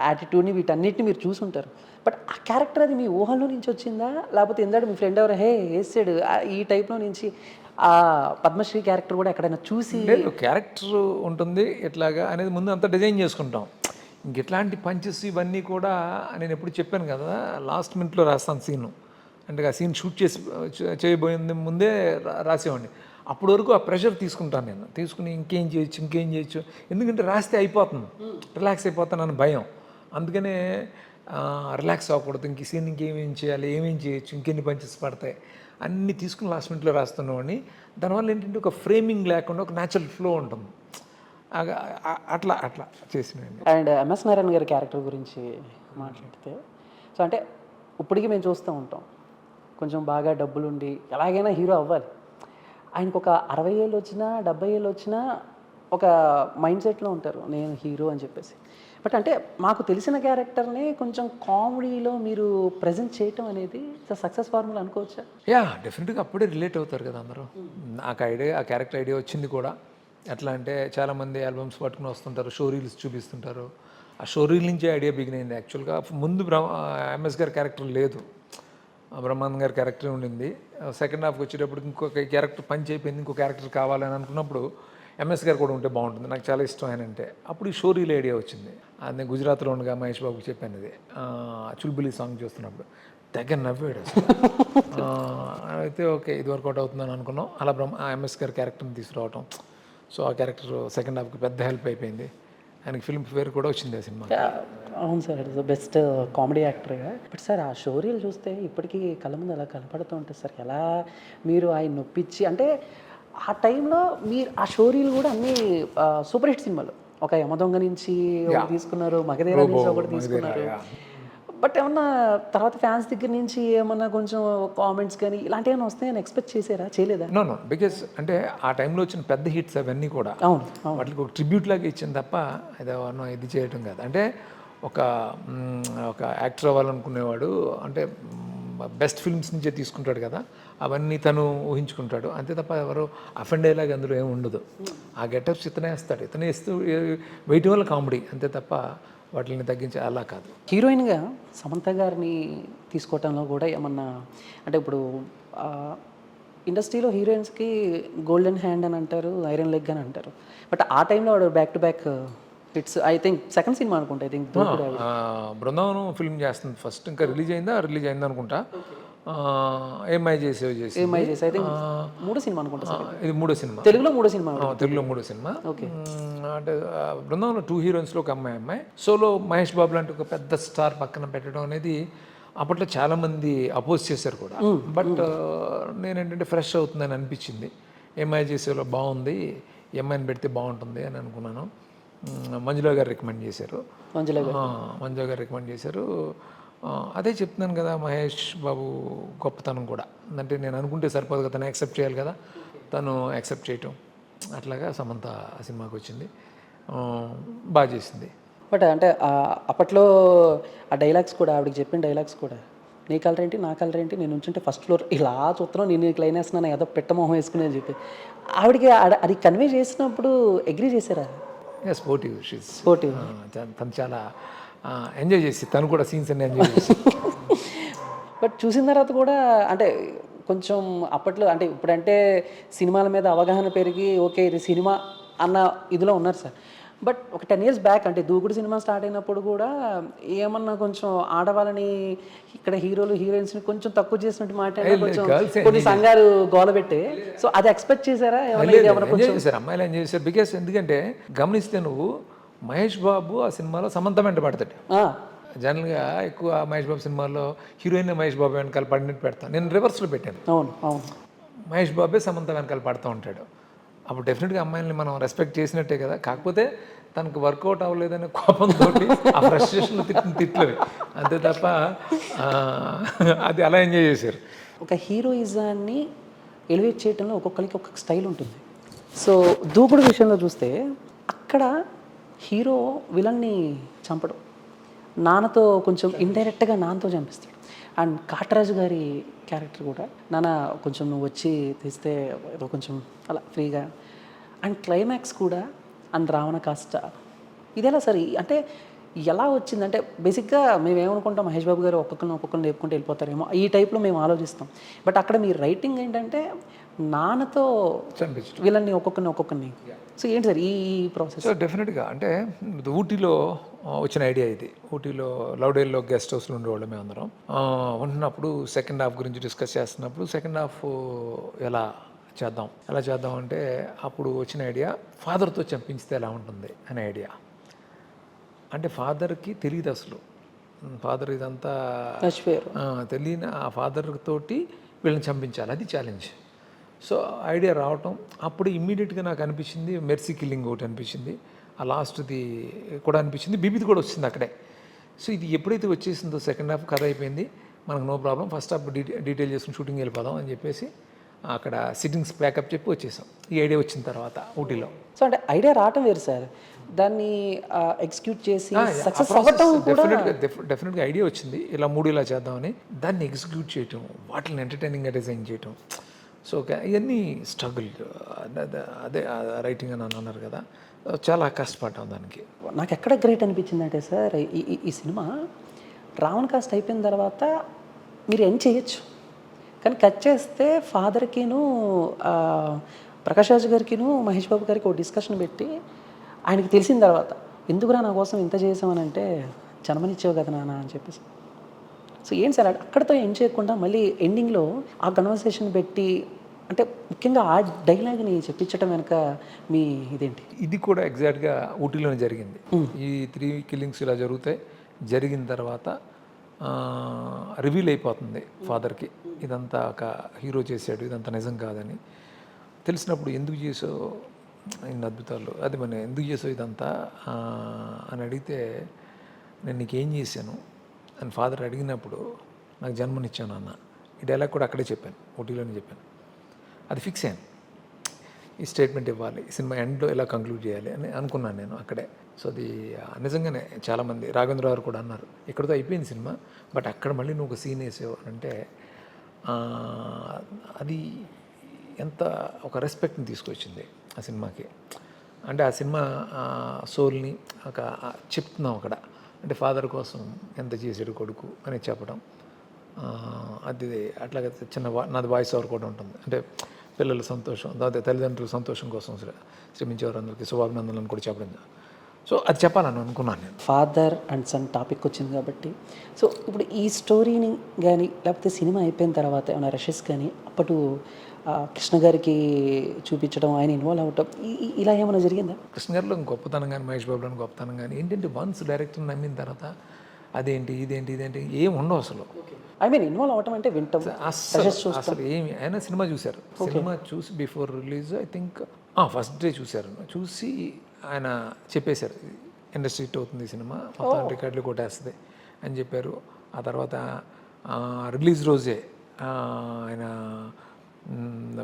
యాటిట్యూడ్ని, వీటన్నిటిని మీరు చూసుంటారు. బట్ ఆ క్యారెక్టర్ అది మీ ఊహల్లో నుంచి వచ్చిందా, లేకపోతే ఎందాడు మీ ఫ్రెండ్ ఎవరు వేసాడు ఈ టైప్లో నుంచి ఆ పద్మశ్రీ క్యారెక్టర్ కూడా ఎక్కడైనా చూసి? లేదు, క్యారెక్టర్ ఉంటుంది ఎట్లాగా అనేది ముందు అంతా డిజైన్ చేసుకుంటాం. ఇంక ఇట్లాంటి పంచెస్ ఇవన్నీ కూడా నేను ఎప్పుడు చెప్పాను కదా, లాస్ట్ మినిట్లో రాస్తాను సీను. అంటే ఆ సీన్ షూట్ చేయబోయింది ముందే రాసేవాడిని. అప్పటి వరకు ఆ ప్రెషర్ తీసుకుంటాను నేను, తీసుకుని ఇంకేం చేయొచ్చు, ఎందుకంటే రాస్తే అయిపోతుంది, రిలాక్స్ అయిపోతాను అని భయం. అందుకనే రిలాక్స్ అవ్వకూడదు, ఇంక సీన్ ఇంకేమేం చేయాలి, ఏమేం చేయొచ్చు, ఇంకెన్ని పంచెస్ పడతాయి అన్నీ తీసుకుని లాస్ట్ మినిట్లో రాస్తున్నవాడిని. దానివల్ల ఏంటంటే ఒక ఫ్రేమింగ్ లేకుండా ఒక న్యాచురల్ ఫ్లో ఉంటుంది, అట్లా చేసినవి. అండ్ ఎంఎస్ నారాయణ గారి క్యారెక్టర్ గురించి మాట్లాడితే, సో అంటే ఇప్పటికీ మేము చూస్తూ ఉంటాం, కొంచెం బాగా డబ్బులుండి ఎలాగైనా హీరో అవ్వాలి. ఆయనకు ఒక 60 ఏళ్ళు వచ్చినా 70 ఏళ్ళు వచ్చినా ఒక మైండ్ సెట్లో ఉంటారు, నేను హీరో అని చెప్పేసి. బట్ అంటే మాకు తెలిసిన క్యారెక్టర్ని కొంచెం కామెడీలో మీరు ప్రజెంట్ చేయటం అనేది సక్సెస్ ఫార్ములా అనుకోవచ్చా? యా, డెఫినెట్గా అప్పుడే రిలేట్ అవుతారు కదా అందరూ. నాకు ఆ క్యారెక్టర్ ఐడియా వచ్చింది కూడా ఎట్లా అంటే, చాలామంది ఆల్బమ్స్ పట్టుకుని వస్తుంటారు, షో రీల్స్ చూపిస్తుంటారు. ఆ షో రీల్ నుంచే ఐడియా బిగిన్ అయింది. యాక్చువల్గా ముందు ఎంఎస్ గారి క్యారెక్టర్ లేదు, బ్రహ్మానందం గారి క్యారెక్టర్ ఉండింది. సెకండ్ హాఫ్కి వచ్చేటప్పుడు ఇంకొక క్యారెక్టర్ పని అయిపోయింది, ఇంకో క్యారెక్టర్ కావాలని అనుకున్నప్పుడు ఎంఎస్ గారు కూడా ఉంటే బాగుంటుంది, నాకు చాలా ఇష్టం ఆయన అంటే. అప్పుడు ఈ షో రీల్ ఐడియా వచ్చింది. అది నేను గుజరాత్లో ఉండగా మహేష్ బాబుకి చెప్పాను, ఇది చుల్బులి సాంగ్ చూస్తున్నప్పుడు దగ్గర నవ్వాడు అసలు. అయితే ఓకే, ఇది వర్కౌట్ అవుతుందని అనుకున్నాం. అలా ఎంఎస్ గారి క్యారెక్టర్ని తీసుకురావటం, సో ఆ క్యారెక్టర్ సెకండ్ హాఫ్కి పెద్ద హెల్ప్ అయిపోయింది. ఆయనకి ఫిల్మ్ ఫేర్ కూడా వచ్చింది ఆ సినిమా. అవును సార్, ఇట్స్ బెస్ట్ కామెడీ యాక్టర్గా. బట్ సార్ ఆ షోరీలు చూస్తే ఇప్పటికీ కళ్ళ ముందు అలా కనపడుతూ ఉంటుంది సార్. ఎలా మీరు ఆయన నొప్పించి, అంటే ఆ టైంలో మీరు ఆ షోరీలు కూడా అన్నీ సూపర్ హిట్ సినిమాలు. ఒక యమదొంగ నుంచి ఒకటి తీసుకున్నారు, మగధీర నుంచి ఒకటి తీసుకున్నారు. బట్ ఏమన్నా తర్వాత ఫ్యాన్స్ దగ్గర నుంచి ఏమన్నా కొంచెం కామెంట్స్ కానీ ఇలాంటివి ఏమైనా వస్తాయని ఎక్స్పెక్ట్ చేశారా, చేయలేదా? నో, బికాజ్ అంటే ఆ టైంలో వచ్చిన పెద్ద హిట్స్ అవన్నీ కూడా వాటికి ఒక ట్రిబ్యూట్ లాగా ఇచ్చింది తప్ప అదేమన్నా ఇది చేయటం కాదు. అంటే ఒక యాక్టర్ అవ్వాలనుకునేవాడు అంటే బెస్ట్ ఫిల్మ్స్ నుంచే తీసుకుంటాడు కదా, అవన్నీ తను ఊహించుకుంటాడు అంతే తప్ప ఎవరు అఫెండ్ అయ్యేలాగా అందులో ఏమి ఉండదు. ఆ గెటప్స్ ఇతనే వేస్తాడు, ఇతనే ఇస్తూ వేయటం వల్ల కామెడీ అంతే తప్ప వాటిని తగ్గించే అలా కాదు. హీరోయిన్గా సమంత గారిని తీసుకోవటంలో కూడా ఏమన్నా, అంటే ఇప్పుడు ఇండస్ట్రీలో హీరోయిన్స్కి గోల్డెన్ హ్యాండ్ అని అంటారు, ఐరన్ లెగ్ అని అంటారు. బట్ ఆ టైంలో వాడు back to back hits, I think second cinema అనుకుంటా, ఐ థింక్ బృందావనం ఫిల్మ్ చేస్తుంది ఫస్ట్, ఇంకా రిలీజ్ అయింది అనుకుంటా. ఏమై చేసి ఐ థింక్ మూడో సినిమా అనుకుంటా, ఇది మూడో సినిమా, తెలుగులో మూడో సినిమా. ఓకే, అంటే బృందావనం 2 హీరోయిన్స్లో ఒక అమ్మాయి సోలో మహేష్ బాబు లాంటి ఒక పెద్ద స్టార్ పక్కన పెట్టడం అనేది అప్పట్లో చాలామంది అపోజ్ చేశారు కూడా. బట్ నేనేంటంటే ఫ్రెష్ అవుతుందని అనిపించింది, ఏమై చేసేలో బాగుంది, ఈ అమ్మాయిని పెడితే బాగుంటుంది అని అనుకున్నాను. మంజులా గారు రికమెండ్ చేశారు. మంజుల గారు మంజులా గారు రికమెండ్ చేశారు. అదే చెప్తున్నాను కదా, మహేష్ బాబు గొప్పతనం కూడా. అంటే నేను అనుకుంటే సరిపోదు కదా, తను యాక్సెప్ట్ చేయాలి కదా, తను యాక్సెప్ట్ చేయటం. అట్లాగా సమంత ఆ సినిమాకి వచ్చింది, బాగా చేసింది. బట్ అంటే అప్పట్లో ఆ డైలాగ్స్ కూడా, ఆవిడకి చెప్పిన డైలాగ్స్ కూడా, నీ కలర్ ఏంటి నా కలర్ ఏంటి, నేను ఉంచుంటే ఫస్ట్ ఫ్లోర్ ఇలా చూస్తున్నావు, నేను నీకు లైన్ వేస్తున్నాను ఏదో పెట్టమోహం వేసుకుని అని చెప్పి ఆవిడకి అది కన్వే చేసినప్పుడు అగ్రీ చేశారా? Sportive she's, sportive. తను చాలా ఎంజాయ్ చేసి, తను కూడా సీన్స్ అన్ని ఎంజాయ్ చేసి. బట్ చూసిన తర్వాత కూడా అంటే కొంచెం అప్పట్లో అంటే ఇప్పుడంటే సినిమాల మీద అవగాహన పెరిగి ఓకే ఇది సినిమా అన్న ఇదిలో ఉన్నారు సార్. బట్ ఒక 10 years బ్యాక్ అంటే దూకుడు సినిమా స్టార్ట్ అయినప్పుడు కూడా ఏమన్నా కొంచెం ఆడవాళ్ళని ఇక్కడ హీరోలు హీరోయిన్స్ని కొంచెం తక్కువ చేసినట్టు మాట్లాడి కొంచెం కొన్ని సంఘాలు గోలబెట్టే. సో అది ఎక్స్పెక్ట్ చేశారా? ఎంజాయ్ చేశారు, అమ్మాయిలు ఎంజాయ్ చేశారు. బికాస్ ఎందుకంటే గమనిస్తే నువ్వు, మహేష్ బాబు ఆ సినిమాలో సమంత వెంట పడతాడు. జనరల్గా ఎక్కువ మహేష్ బాబు సినిమాల్లో హీరోయిన్ మహేష్ బాబు వెనకాల పడినట్టు పెడతాను, నేను రివర్స్లో పెట్టాను. అవును అవును, మహేష్ బాబే సమంత వెనకాల పడుతూ ఉంటాడు. అప్పుడు డెఫినెట్గా అమ్మాయిల్ని మనం రెస్పెక్ట్ చేసినట్టే కదా. కాకపోతే తనకు వర్కౌట్ అవ్వలేదనే కోపంతో ఆ ఫ్రస్ట్రేషన్లో తిట్లవి అంతే తప్ప అది అలా ఎంజాయ్ చేశారు. ఒక హీరోయిజాన్ని ఎలివేట్ చేయడంలో ఒక్కొక్కరికి ఒక్కొక్క స్టైల్ ఉంటుంది. సో దూకుడు విషయంలో చూస్తే అక్కడ హీరో విలన్ని చంపడం, నాన్నతో కొంచెం ఇండైరెక్ట్గా నాన్నతో చంపిస్తాడు. అండ్ కాటరాజు గారి క్యారెక్టర్ కూడా, నాన్న కొంచెం నువ్వు వచ్చి తీస్తే ఏదో కొంచెం అలా ఫ్రీగా. అండ్ క్లైమాక్స్ కూడా, అండ్ రావణ కాస్ట ఇదేలా సరే అంటే ఎలా వచ్చిందంటే బేసిక్గా మేము ఏమనుకుంటాం, మహేష్ బాబు గారు ఒక్కొక్కరిని లేపుకుంటూ వెళ్ళిపోతారేమో ఈ టైప్లో మేము ఆలోచిస్తాం. బట్ అక్కడ మీ రైటింగ్ ఏంటంటే నాన్నతో వీళ్ళని ఒక్కొక్కరిని. సో ఏంటి సార్ ఈ ప్రాసెస్? సో డెఫినెట్గా అంటే ఊటీలో వచ్చిన ఐడియా ఇది. ఊటీలో లౌడేల్లో గెస్ట్ హౌస్లో ఉండేవాళ్ళు మేము అందరం. ఉంటున్నప్పుడు సెకండ్ హాఫ్ గురించి డిస్కస్ చేస్తున్నప్పుడు సెకండ్ హాఫ్ ఎలా చేద్దాం అంటే అప్పుడు వచ్చిన ఐడియా, ఫాదర్తో చంపించితే ఎలా ఉంటుంది అనే ఐడియా. అంటే ఫాదర్కి తెలియదు అసలు, ఫాదర్ ఇదంతా తెలియని ఆ ఫాదర్ తోటి వీళ్ళని చంపించాలి, అది ఛాలెంజ్. సో ఐడియా రావటం అప్పుడు ఇమ్మీడియట్గా నాకు అనిపించింది మెర్సీ కిల్లింగ్ ఒకటి అనిపించింది, ఆ లాస్ట్ది కూడా అనిపించింది, బీబీది కూడా వచ్చింది అక్కడే. సో ఇది ఎప్పుడైతే వచ్చేసిందో సెకండ్ హాఫ్ కథ అయిపోయింది, మనకు no problem, first half detail చేసుకుని షూటింగ్ వెళ్ళిపోదాం అని చెప్పేసి అక్కడ సిట్టింగ్స్ ప్యాకప్ చెప్పి వచ్చేసాం. ఈ ఐడియా వచ్చిన తర్వాత ఊటీలో. సో అంటే ఐడియా రావటం వేరు సార్, దాన్ని ఎగ్జిక్యూట్ చేసి సక్సెస్ అవ్వటం కూడా. డెఫినెట్గా ఐడియా వచ్చింది, ఇలా 3 ఇలా చేద్దామని, దాన్ని ఎగ్జిక్యూట్ చేయటం, వాటిని ఎంటర్టైనింగ్గా డిజైన్ చేయటం. సో ఇవన్నీ స్ట్రగుల్, అదే రైటింగ్ అని అన్నారు కదా, చాలా కష్టపడ్డాం దానికి. నాకు ఎక్కడ గ్రేట్ అనిపించిందంటే సార్, ఈ సినిమా రావణ కాస్ట్ అయిపోయిన తర్వాత మీరు ఏం చేయొచ్చు, కానీ కట్ చేస్తే ఫాదర్కిను ప్రకాష్ రాజ్ గారికిను మహేష్ బాబు గారికి ఒక డిస్కషన్ పెట్టి ఆయనకి తెలిసిన తర్వాత, ఎందుకురా నా కోసం ఇంత చేసామని అంటే, జన్మనిచ్చావు కదా నాన్న అని చెప్పేసి. సో ఏంటి సార్ అక్కడితో ఏం చేయకుండా మళ్ళీ ఎండింగ్లో ఆ కన్వర్సేషన్ పెట్టి, అంటే ముఖ్యంగా ఆ డైలాగ్ని చెప్పించడం వెనక మీ ఇదేంటి? ఇది కూడా ఎగ్జాక్ట్గా ఊటీలోనే జరిగింది. ఈ 3 కిల్లింగ్స్ ఇలా జరిగిన తర్వాత రివీల్ అయిపోతుంది ఫాదర్కి, ఇదంతా ఒక హీరో చేశాడు, ఇదంతా నిజం కాదని తెలిసినప్పుడు, ఎందుకు చేసావు ఇన్ని అద్భుతాలు, అది మన ఎందుకు చేసావు ఇదంతా అని అడిగితే, నేను నీకేం చేశాను అని ఫాదర్ అడిగినప్పుడు, నాకు జన్మనిచ్చాను అన్న. ఈ డైలాగ్ కూడా అక్కడే చెప్పాను, ఊటీలోనే చెప్పాను. అది ఫిక్స్ అయ్యాను, ఈ స్టేట్మెంట్ ఇవ్వాలి, ఈ సినిమా ఎండ్లో ఎలా కంక్లూడ్ చేయాలి అని అనుకున్నాను నేను అక్కడే. సో అది నిజంగానే చాలామంది, రాఘవేంద్ర గారు కూడా అన్నారు, ఇక్కడితో అయిపోయింది సినిమా, బట్ అక్కడ మళ్ళీ నువ్వు ఒక సీన్ వేసావు అంటే అది ఎంత ఒక రెస్పెక్ట్ని తీసుకొచ్చింది ఆ సినిమాకి. అంటే ఆ సినిమా సోల్ని ఒక చెప్తున్నాం అక్కడ, అంటే ఫాదర్ కోసం ఎంత చేసాడు కొడుకు అని చెప్పడం. అది అట్లాగే నాది వాయిస్ ఓవర్ కూడా ఉంటుంది, అంటే పిల్లల సంతోషం, తర్వాత తల్లిదండ్రుల సంతోషం కోసం శ్రమించేవారు అందరికీ శుభాభినందనలు కూడా చెప్పడం. సో అది చెప్పాలని అనుకున్నాను నేను. ఫాదర్ అండ్ సన్ టాపిక్ వచ్చింది కాబట్టి, సో ఇప్పుడు ఈ స్టోరీని కానీ లేకపోతే సినిమా అయిపోయిన తర్వాత ఏమైనా రషెస్ కానీ అప్పుడు కృష్ణ గారికి చూపించడం, ఆయన ఇన్వాల్వ్ అవ్వటం, ఇలా ఏమైనా జరిగిందా? కృష్ణ గారిలో గొప్పతనం కానీ, మహేష్ బాబులో గొప్పతనం కానీ ఏంటంటే, వన్స్ డైరెక్టర్ నమ్మిన తర్వాత అదేంటి ఇదేంటి ఏం ఉండవు అసలు. ఐ మీన్ ఇన్వాల్వ్ అవటం అంటే వింటాం, అసలు ఏమి ఆయన సినిమా చూశారు. సినిమా చూసి before release I think first day చూశారు. చూసి ఆయన చెప్పేశారు ఇండస్ట్రీ హిట్ అవుతుంది ఈ సినిమా, మొత్తం రికార్డులు కొట్టేస్తుంది అని చెప్పారు. ఆ తర్వాత రిలీజ్ రోజే ఆయన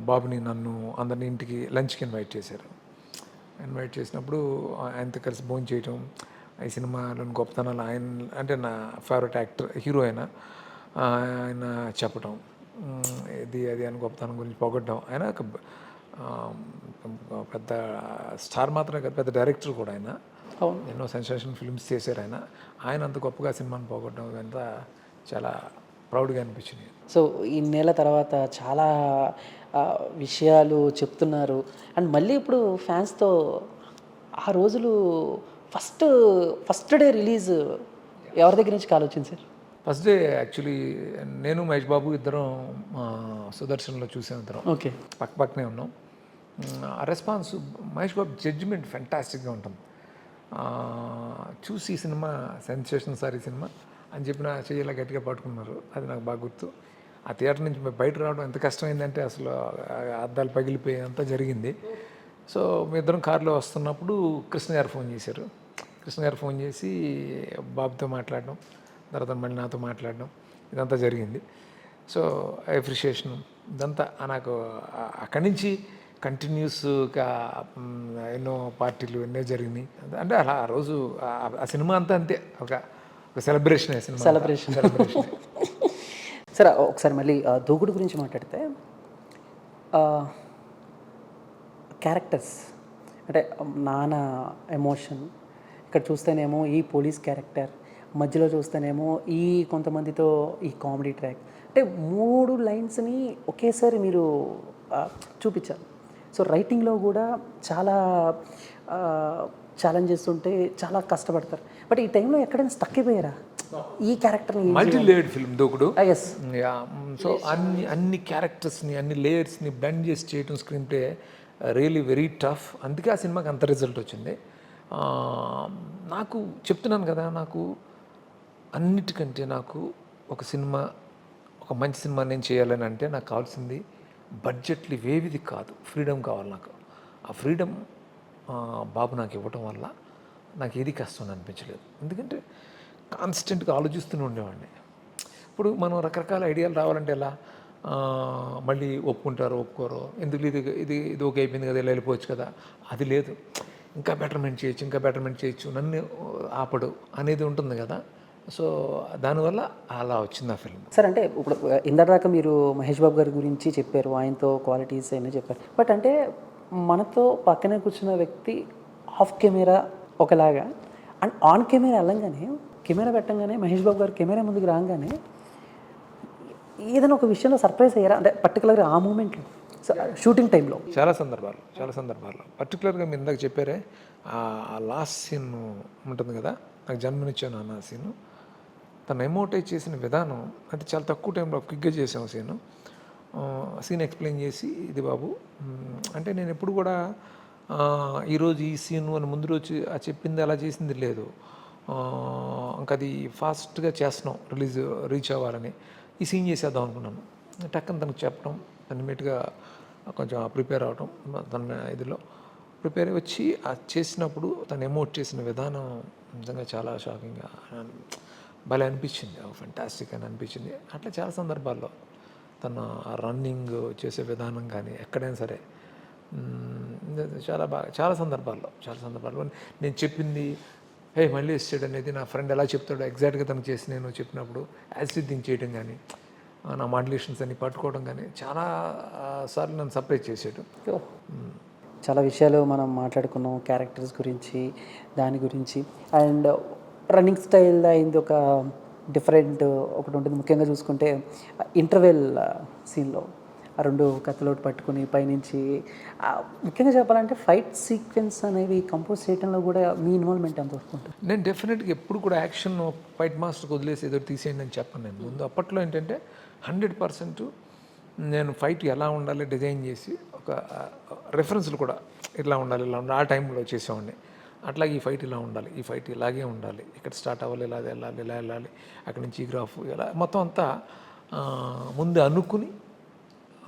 బాబుని నన్ను అందరినీ ఇంటికి లంచ్కి ఇన్వైట్ చేశారు. ఇన్వైట్ చేసినప్పుడు ఆయనతో కలిసి భోజనం చేయటం, ఈ సినిమాలోని గొప్పతనాలు ఆయన అంటే నా ఫేవరెట్ యాక్టర్ హీరో ఆయన చెప్పటం, ఇది అది అని గొప్పతనం గురించి పొగడ్డం. ఆయన ఒక పెద్ద స్టార్ మాత్రమే కాదు, పెద్ద డైరెక్టర్ కూడా ఆయన. ఎన్నో సెన్సేషన్ ఫిల్మ్స్ చేశారు ఆయన అంత గొప్పగా సినిమాని పోగొట్టడం ఇదంతా చాలా ప్రౌడ్గా అనిపించింది. సో ఇన్నేళ్ళ తర్వాత చాలా విషయాలు చెప్తున్నారు. అండ్ మళ్ళీ ఇప్పుడు ఫ్యాన్స్తో ఆ రోజులు ఫస్ట్ డే రిలీజ్ ఎవరి దగ్గర నుంచి కాల్ వచ్చింది సార్? ఫస్ట్ డే యాక్చువల్లీ నేను మహేష్ బాబు ఇద్దరం సుదర్శన్లో చూసాం, ఇద్దరం ఓకే పక్కనే ఉన్నాం. ఆ రెస్పాన్స్ మహేష్ బాబు జడ్జిమెంట్ ఫెంటాస్టిక్గా ఉంటుంది. చూసి ఈ సినిమా సెన్సేషన్ సార్ ఈ సినిమా అని చెప్పిన చెయ్యిలా గట్టిగా పట్టుకున్నారు. అది నాకు బాగా గుర్తు. ఆ థియేటర్ నుంచి బయట రావడం ఎంత కష్టమైందంటే అసలు అద్దాలు పగిలిపోయి అంతా జరిగింది. సో మీ ఇద్దరం కారులో వస్తున్నప్పుడు కృష్ణ గారు ఫోన్ చేశారు. కృష్ణ గారు ఫోన్ చేసి బాబుతో మాట్లాడడం, తర్వాత మళ్ళీ నాతో మాట్లాడడం, ఇదంతా జరిగింది. సో అప్రిషియేషన్ ఇదంతా నాకు అక్కడి నుంచి కంటిన్యూస్గా ఎన్నో పార్టీలు ఎన్నో జరిగినాయి. అంటే అలా ఆ రోజు ఆ సినిమా అంతా అంతే ఒక సెలబ్రేషన్. సెలబ్రేషన్ సరే ఒకసారి మళ్ళీ దూకుడు గురించి మాట్లాడితే క్యారెక్టర్స్ అంటే నాన్న ఎమోషన్, ఇక్కడ చూస్తేనేమో ఈ పోలీస్ క్యారెక్టర్, మధ్యలో చూస్తేనేమో ఈ కొంతమందితో ఈ కామెడీ ట్రాక్, అంటే 3 లైన్స్ని ఒకేసారి మీరు చూపించారు. సో రైటింగ్లో కూడా చాలా ఛాలెంజెస్ ఉంటే చాలా కష్టపడతారు. బట్ ఈ టైంలో ఎక్కడైనా స్టక్ అయిపోయారా ఈ క్యారెక్టర్ని? మల్టీ లేయర్డ్ ఫిల్మ్ దూకుడు. ఎస్ సో అన్ని క్యారెక్టర్స్ని అన్ని లేయర్స్ని బ్లెండ్ చేసి చేయటం screen play really very tough. అందుకే ఆ సినిమాకి అంత రిజల్ట్ వచ్చింది. నాకు చెప్తున్నాను కదా, నాకు అన్నిటికంటే నాకు ఒక సినిమా, ఒక మంచి సినిమా నేను చేయాలని అంటే నాకు కావాల్సింది బడ్జెట్లు ఇవేవిది కాదు, ఫ్రీడమ్ కావాలి నాకు. ఆ ఫ్రీడమ్ బాబు నాకు ఇవ్వటం వల్ల నాకు ఏది కష్టం అనిపించలేదు. ఎందుకంటే కాన్స్టెంట్గా ఆలోచిస్తూనే ఉండేవాడిని. ఇప్పుడు మనం రకరకాల ఐడియాలు రావాలంటే ఎలా, మళ్ళీ ఒప్పుకుంటారో ఒప్పుకోరో, ఎందుకు ఇది ఓకే అయిపోయింది కదా, ఇలా వెళ్ళిపోవచ్చు కదా, అది లేదు. ఇంకా బెటర్మెంట్ చేయొచ్చు, నన్ను ఆపడు అనేది ఉంటుంది కదా. సో దానివల్ల అలా వచ్చింది ఆ ఫిల్మ్. సార్ అంటే ఇప్పుడు ఇందాక మీరు మహేష్ బాబు గారి గురించి చెప్పారు, ఆయనతో క్వాలిటీస్ అయినా చెప్పారు. బట్ అంటే మనతో పక్కనే కూర్చున్న వ్యక్తి ఆఫ్ కెమెరా ఒకలాగా, అండ్ ఆన్ కెమెరా వెళ్ళంగానే, కెమెరా పెట్టంగానే మహేష్ బాబు గారు కెమెరా ముందుకు రాగానే ఏదైనా ఒక విషయంలో సర్ప్రైజ్ అయ్యారా? అంటే పర్టికులర్గా ఆ మూమెంట్లో షూటింగ్ టైంలో చాలా సందర్భాల్లో పర్టికులర్గా మీరు ఇందాక చెప్పారే ఆ లాస్ట్ సీన్ ఉంటుంది కదా, నాకు జన్మనిచ్చాను అన్న సీను, తను ఎమోటైజ్ చేసిన విధానం అంటే చాలా తక్కువ టైంలో క్విక్గా చేసాము సీన్ ఎక్స్ప్లెయిన్ చేసి, ఇది బాబు అంటే నేను ఎప్పుడు కూడా ఈరోజు ఈ సీను అని ముందు రోజు చెప్పింది అలా చేసింది లేదు. ఇంకా అది ఫాస్ట్గా చేస్తున్నాం రీచ్ అవ్వాలని ఈ సీన్ చేసేద్దాం అనుకున్నాను. టక్కన తనకు చెప్పడం, ఇమ్మీడియట్గా కొంచెం ప్రిపేర్ అవడం, తన ఇదిలో ప్రిపేర్ వచ్చి చేసినప్పుడు తను ఎమోట్ చేసిన విధానం నిజంగా చాలా షాకింగ్గా భలే అనిపించింది, ఫెంటాస్టిక్ అని అనిపించింది. అట్లా చాలా సందర్భాల్లో తన రన్నింగ్ చేసే విధానం కానీ ఎక్కడైనా సరే చాలా బాగా, చాలా సందర్భాల్లో నేను చెప్పింది మళ్ళీ ఇస్తాడు అనేది నా ఫ్రెండ్ ఎలా చెప్తాడో ఎగ్జాక్ట్గా తను చేసి నేను చెప్పినప్పుడు యాసిడ్ దింగ్ చేయడం కానీ, నా మాడ్యులేషన్స్ అన్ని పట్టుకోవడం కానీ చాలా సార్లు నన్ను సర్ప్రైజ్ చేసాడు. చాలా విషయాలు మనం మాట్లాడుకున్నాం, క్యారెక్టర్స్ గురించి, దాని గురించి. అండ్ రన్నింగ్ స్టైల్ అయింది ఒక డిఫరెంట్ ఒకటి ఉంటుంది. ముఖ్యంగా చూసుకుంటే ఇంటర్వెల్ సీన్లో ఆ 2 కత్తులోటి పట్టుకుని పైనుంచి, ముఖ్యంగా చెప్పాలంటే ఫైట్ సీక్వెన్స్ అనేవి కంపోజ్ చేయడంలో కూడా మీ ఇన్వాల్వ్మెంట్ ఎంత వస్తుంటుంది? నేను డెఫినెట్గా ఎప్పుడు కూడా యాక్షన్ ఫైట్ మాస్టర్కి వదిలేసి ఏదో తీసేయండి అని చెప్పను. నేను ముందు అప్పట్లో ఏంటంటే 100% నేను ఫైట్ ఎలా ఉండాలి డిజైన్ చేసి ఒక రెఫరెన్స్లు కూడా ఇట్లా ఉండాలి ఆ టైంలో చేసేవాడిని. అట్లాగే ఈ ఫైట్ ఇలా ఉండాలి, ఈ ఫైట్ ఇలాగే ఉండాలి, ఇక్కడ స్టార్ట్ అవ్వాలి, ఇలా వెళ్ళాలి, ఇలా వెళ్ళాలి, అక్కడి నుంచి ఈ గ్రాఫ్ ఇలా మొత్తం అంతా ముందు అనుకుని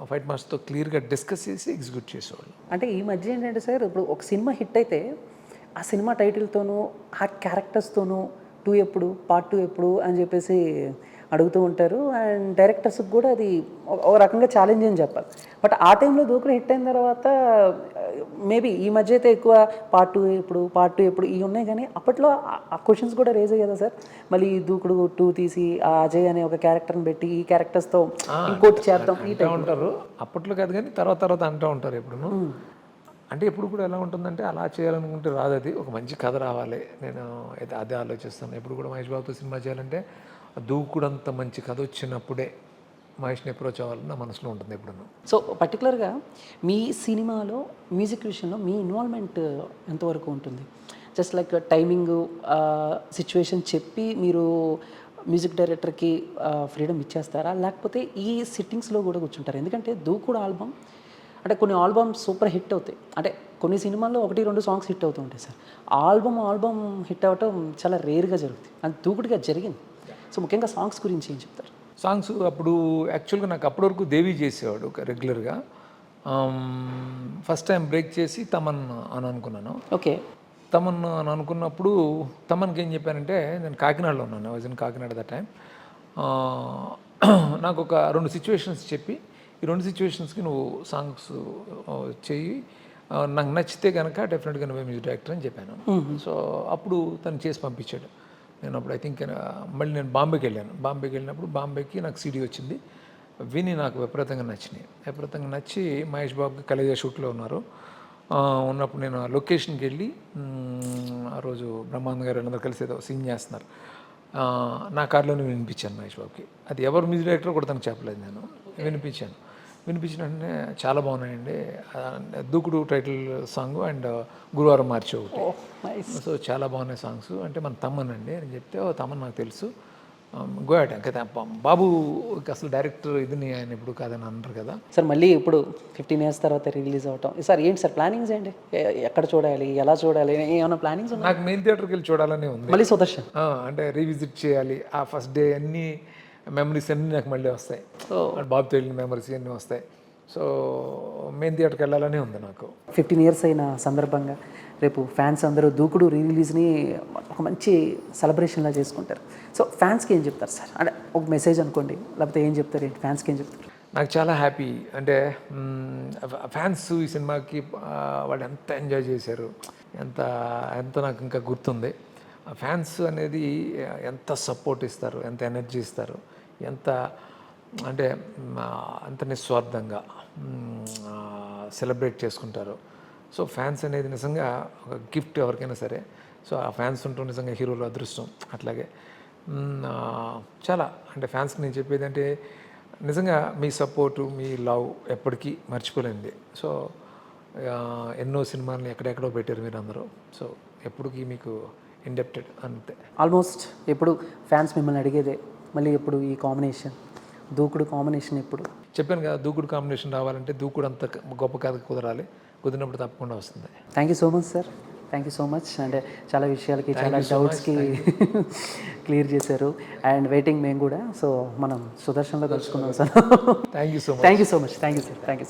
ఫైట్ మాస్టర్తో క్లియర్గా డిస్కస్ చేసి ఎగ్జిక్యూట్ చేసేవాళ్ళు. అంటే ఈ మధ్య ఏంటంటే సార్, ఇప్పుడు ఒక సినిమా హిట్ అయితే ఆ సినిమా టైటిల్తోనూ ఆ క్యారెక్టర్స్తోనూ 2 ఎప్పుడు, పార్ట్ 2 ఎప్పుడు అని చెప్పేసి అడుగుతూ ఉంటారు. అండ్ డైరెక్టర్స్కి కూడా అది ఒక రకంగా ఛాలెంజ్ అని చెప్పాలి. బట్ ఆ టైంలో దూకుడు హిట్ అయిన తర్వాత మేబీ ఈ మధ్య అయితే ఎక్కువ పార్ట్ 2 ఎప్పుడు, పార్ట్ 2 ఎప్పుడు ఇవి ఉన్నాయి. కానీ అప్పట్లో ఆ క్వశ్చన్స్ కూడా రేజ్ అయ్యాయి కదా సార్. మళ్ళీ దూకుడు 2 తీసి ఆ అజయ్ అనే ఒక క్యారెక్టర్ని పెట్టి ఈ క్యారెక్టర్స్తో ఇంకోటి చేద్దాం ఈ అంటూ ఉంటారు. అప్పట్లో కాదు కానీ తర్వాత అంటూ ఉంటారు ఎప్పుడు. అంటే ఎప్పుడు కూడా ఎలా ఉంటుందంటే అలా చేయాలనుకుంటే రాదు, అది ఒక మంచి కథ రావాలి. నేను అయితే అదే ఆలోచిస్తాను ఎప్పుడు కూడా. మహేష్ బాబుతో సినిమా చేయాలంటే దూకుడంత మంచి కథ వచ్చినప్పుడే మహేష్ని అప్రోచ్ అవ్వాలని నా మనసులో ఉంటుంది ఎప్పుడు. సో పర్టికులర్గా మీ సినిమాలో మ్యూజిక్ విషయంలో మీ ఇన్వాల్వ్మెంట్ ఎంతవరకు ఉంటుంది? జస్ట్ లైక్ టైమింగ్, సిచ్యువేషన్ చెప్పి మీరు మ్యూజిక్ డైరెక్టర్కి ఫ్రీడమ్ ఇచ్చేస్తారా, లేకపోతే ఈ సిట్టింగ్స్లో కూడా కూర్చుంటారు? ఎందుకంటే దూకుడు ఆల్బమ్ అంటే కొన్ని ఆల్బమ్స్ సూపర్ హిట్ అవుతాయి, అంటే కొన్ని సినిమాల్లో 1-2 సాంగ్స్ హిట్ అవుతూ ఉంటాయి సార్. ఆల్బమ్ హిట్ అవ్వటం చాలా రేర్గా జరుగుతుంది, అది దూకుడుగా జరిగింది. సో ముఖ్యంగా సాంగ్స్ గురించి ఏం చెప్తారు? సాంగ్స్ అప్పుడు యాక్చువల్గా నాకు అప్పటి వరకు దేవి చేసేవాడు రెగ్యులర్గా. ఫస్ట్ టైం బ్రేక్ చేసి తమన్ అని అనుకున్నాను. ఓకే. తమన్ అని అనుకున్నప్పుడు తమన్కి ఏం చెప్పానంటే, నేను కాకినాడలో ఉన్నాను, was in Kakinada that time. నాకు ఒక 2 సిచ్యువేషన్స్ చెప్పి, ఈ 2 సిచ్యువేషన్స్కి నువ్వు సాంగ్స్ చెయ్యి, నాకు నచ్చితే కనుక డెఫినెట్గా నువ్వే మ్యూజిక్ డైరెక్టర్ అని చెప్పాను. సో అప్పుడు తను చేసి పంపించాడు. నేను అప్పుడు ఐ థింక్ మళ్ళీ నేను బాంబేకి వెళ్ళాను. బాంబేకి వెళ్ళినప్పుడు బాంబేకి నాకు సీడీ వచ్చింది. విని నాకు విపరీతంగా నచ్చి మహేష్ బాబుకి కలేజా షూట్లో ఉన్నప్పుడు నేను ఆ లొకేషన్కి వెళ్ళి ఆ రోజు బ్రహ్మానంద గారు అందరూ కలిసి ఏదో సీన్ చేస్తున్నారు. నా కార్లోనే వినిపించాను మహేష్ బాబుకి. అది ఎవరు మ్యూజిక్ డైరెక్టర్ కూడా తనకు చెప్పలేదు, నేను వినిపించిన వెంటనే చాలా బాగున్నాయండి. దూకుడు టైటిల్ సాంగ్ అండ్ గురువారం మార్చి ఒకటి. సో చాలా బాగున్నాయి సాంగ్స్ అంటే మన తమ్మన్ అండి అని చెప్తే, తమ్మన్ నాకు తెలుసు, గోయాట కదా బాబు అసలు డైరెక్టర్ ఇదిని ఆయన ఇప్పుడు కాదని అంటారు కదా సార్. మళ్ళీ ఇప్పుడు 15 years తర్వాత రిలీజ్ అవటం సార్, ఏంటి సార్ ప్లానింగ్స్ ఏంటి? ఎక్కడ చూడాలి, ఎలా చూడాలి, ఏమైనా ప్లానింగ్స్ ఉన్నాయి? నాకు మెయిన్ థియేటర్కి వెళ్ళి చూడాలని ఉంది మళ్ళీ సుదర్శన్. అంటే రీవిజిట్ చేయాలి. ఆ ఫస్ట్ డే అన్ని మెమరీస్ అన్నీ నాకు మళ్ళీ వస్తాయి, బాబుతో వెళ్ళిన మెమరీస్ అన్నీ వస్తాయి. సో మెయిన్ థియేటర్కి వెళ్ళాలని ఉంది నాకు. 15 years అయిన సందర్భంగా రేపు ఫ్యాన్స్ అందరూ దూకుడు రిలీజ్ని ఒక మంచి సెలబ్రేషన్లా చేసుకుంటారు. సో ఫ్యాన్స్కి ఏం చెప్తారు సార్? అంటే ఒక మెసేజ్ అనుకోండి, లేకపోతే ఏం చెప్తారు, ఏంటి ఫ్యాన్స్కి ఏం చెప్తారు? నాకు చాలా హ్యాపీ. అంటే ఫ్యాన్స్ ఈ సినిమాకి వాళ్ళు ఎంత ఎంజాయ్ చేశారు, ఎంత నాకు ఇంకా గుర్తుంది. ఫ్యాన్స్ అనేది ఎంత సపోర్ట్ ఇస్తారు, ఎంత ఎనర్జీ ఇస్తారు, ఎంత నిస్వార్థంగా సెలబ్రేట్ చేసుకుంటారు. సో ఫ్యాన్స్ అనేది నిజంగా ఒక గిఫ్ట్ ఎవరికైనా సరే. సో ఆ ఫ్యాన్స్ ఉంటూ నిజంగా హీరోలు అదృష్టం. అట్లాగే చాలా అంటే ఫ్యాన్స్కి నేను చెప్పేది అంటే నిజంగా మీ సపోర్టు, మీ లవ్ ఎప్పటికీ మర్చిపోలేండి. సో ఎన్నో సినిమాలని ఎక్కడెక్కడో పెట్టారు మీరు అందరూ. సో ఎప్పటికీ మీకు ఇండెప్టెడ్ అంతే. ఆల్మోస్ట్ ఎప్పుడు ఫ్యాన్స్ మిమ్మల్ని అడిగేదే, మళ్ళీ ఎప్పుడు ఈ కాంబినేషన్ దూకుడు కాంబినేషన్ ఎప్పుడు? చెప్పాను కదా, దూకుడు కాంబినేషన్ రావాలంటే దూకుడు అంత గొప్ప కథ కుదరాలి, కుదిరినప్పుడు తప్పకుండా వస్తుంది. Thank you so much sir, thank you so much. అంటే చాలా విషయాలకి, చాలా డౌట్స్కి క్లియర్ చేశారు. అండ్ వెయిటింగ్ మేము కూడా. సో మనం సుదర్శన్లో కలుసుకున్నాం sir. Thank you so much. Thank you so much. Thank you sir. Thank you.